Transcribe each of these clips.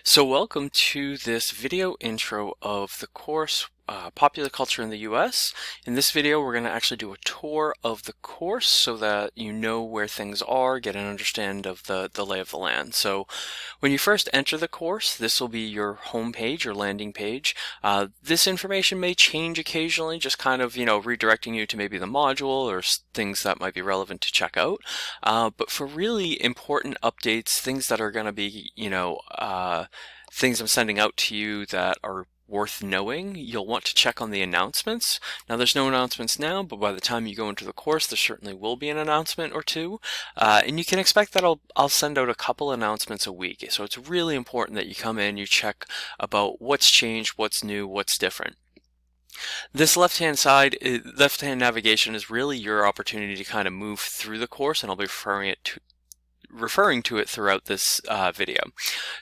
So welcome to this video intro of the course Popular Culture in the US. In this video we're going to actually do a tour of the course so that you know where things are, get an understanding of the lay of the land. So when you first enter the course, this will be your home page, your landing page. This information may change occasionally, just kind of, redirecting you to maybe the module or things that might be relevant to check out. But for really important updates, things that are going to be, things I'm sending out to you that are worth knowing, you'll want to check on the announcements. Now there's no announcements now, but by the time you go into the course, there certainly will be an announcement or two. And you can expect that I'll send out a couple announcements a week. So it's really important that you come in, you check about what's changed, what's new, what's different. This left-hand side, left-hand navigation is really your opportunity to kind of move through the course, and I'll be referring to it throughout this video.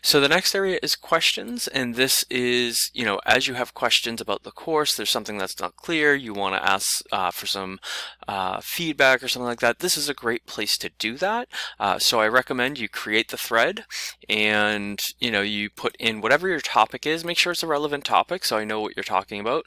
So the next area is questions, and this is, as you have questions about the course, there's something that's not clear, you want to ask for some feedback or something like that, this is a great place to do that. So I recommend you create the thread and you put in whatever your topic is, make sure it's a relevant topic so I know what you're talking about.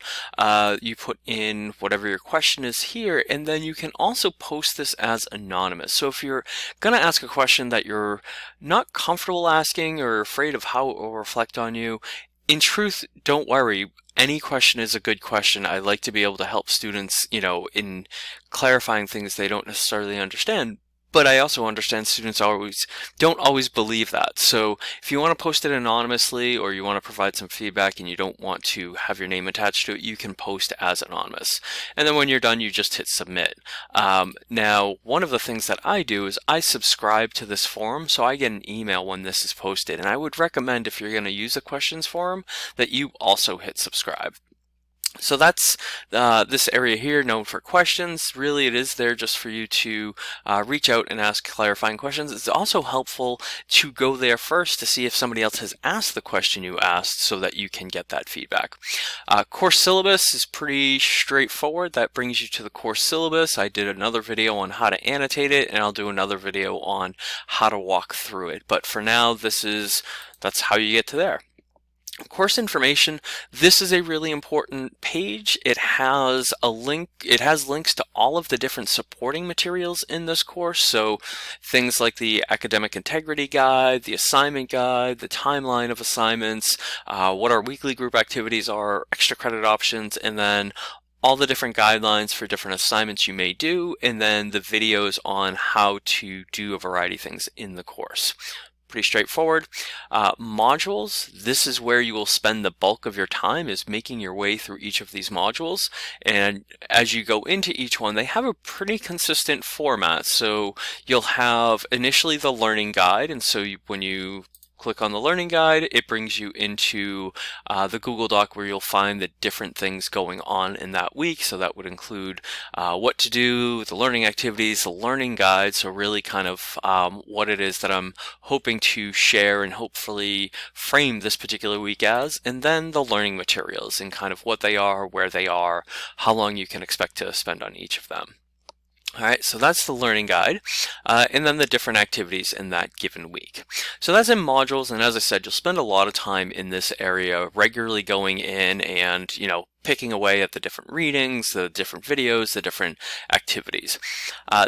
You put in whatever your question is here, and then you can also post this as anonymous. So if you're going to ask a question that you're not comfortable asking or afraid of how it will reflect on you, in truth, don't worry. Any question is a good question. I like to be able to help students, in clarifying things they don't necessarily understand. But I also understand students don't always believe that. So if you want to post it anonymously or you want to provide some feedback and you don't want to have your name attached to it, you can post as anonymous. And then when you're done, you just hit submit. Now, one of the things that I do is I subscribe to this forum, so I get an email when this is posted. And I would recommend, if you're going to use a questions forum, that you also hit subscribe. So that's this area here, known for questions. Really, it is there just for you to reach out and ask clarifying questions. It's also helpful to go there first to see if somebody else has asked the question you asked so that you can get that feedback. Course syllabus is pretty straightforward. That brings you to the course syllabus. I did another video on how to annotate it, and I'll do another video on how to walk through it. But for now, that's how you get to there. Course information, this is a really important page. It has links to all of the different supporting materials in this course. So things like the academic integrity guide, the assignment guide, the timeline of assignments, what our weekly group activities are, extra credit options, and then all the different guidelines for different assignments you may do, and then the videos on how to do a variety of things in the course. Pretty straightforward. Modules, this is where you will spend the bulk of your time, is making your way through each of these modules. And as you go into each one, they have a pretty consistent format. So you'll have initially the learning guide, and so when you click on the learning guide, it brings you into the Google Doc where you'll find the different things going on in that week. So that would include what to do, the learning activities, the learning guide. So really kind of what it is that I'm hoping to share and hopefully frame this particular week as, and then the learning materials and kind of what they are, where they are, how long you can expect to spend on each of them. All right, so that's the learning guide, and then the different activities in that given week. So that's in modules, and as I said, you'll spend a lot of time in this area, regularly going in and, picking away at the different readings, the different videos, the different activities.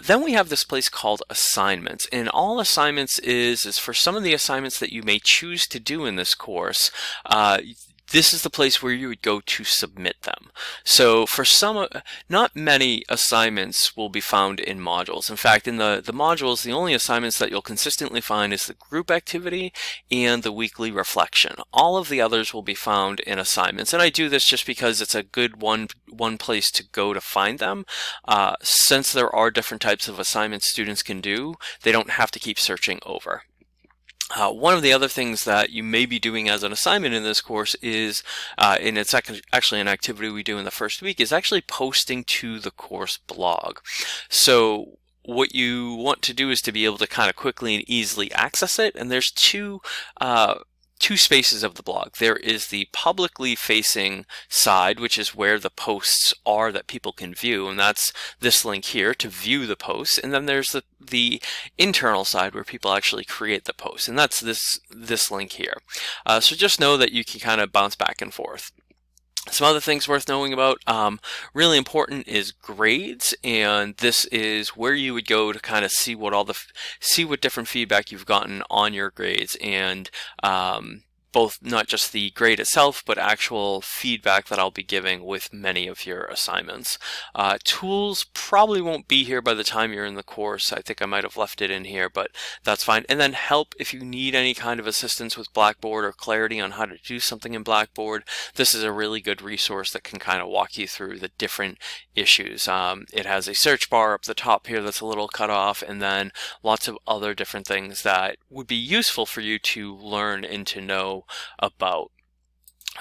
Then we have this place called assignments, and all assignments is for some of the assignments that you may choose to do in this course. This is the place where you would go to submit them. So for not many assignments will be found in modules. In fact, in the modules, the only assignments that you'll consistently find is the group activity and the weekly reflection. All of the others will be found in assignments. And I do this just because it's a good one place to go to find them. Since there are different types of assignments students can do, they don't have to keep searching over. One of the other things that you may be doing as an assignment in this course is, and it's actually an activity we do in the first week, is actually posting to the course blog. So what you want to do is to be able to kind of quickly and easily access it, and there's two two spaces of the blog. There is the publicly facing side, which is where the posts are that people can view, and that's this link here to view the posts. And then there's the internal side where people actually create the posts, and that's this link here. So just know that you can kind of bounce back and forth. Some other things worth knowing about, really important, is grades, and this is where you would go to kind of see what different feedback you've gotten on your grades, and both not just the grade itself, but actual feedback that I'll be giving with many of your assignments. Tools probably won't be here by the time you're in the course. I think I might have left it in here, but that's fine. And then help, if you need any kind of assistance with Blackboard or clarity on how to do something in Blackboard, this is a really good resource that can kind of walk you through the different issues. It has a search bar up the top here that's a little cut off, and then lots of other different things that would be useful for you to learn and to know about.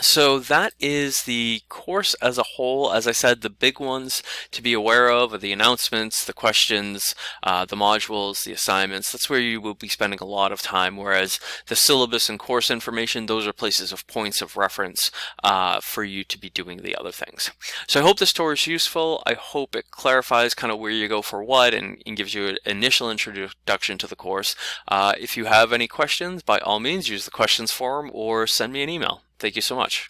So that is the course as a whole. As I said, the big ones to be aware of are the announcements, the questions, the modules, the assignments. That's where you will be spending a lot of time, whereas the syllabus and course information, those are places of points of reference for you to be doing the other things. So I hope this tour is useful. I hope it clarifies kind of where you go for what and gives you an initial introduction to the course. If you have any questions, by all means, use the questions forum or send me an email. Thank you so much.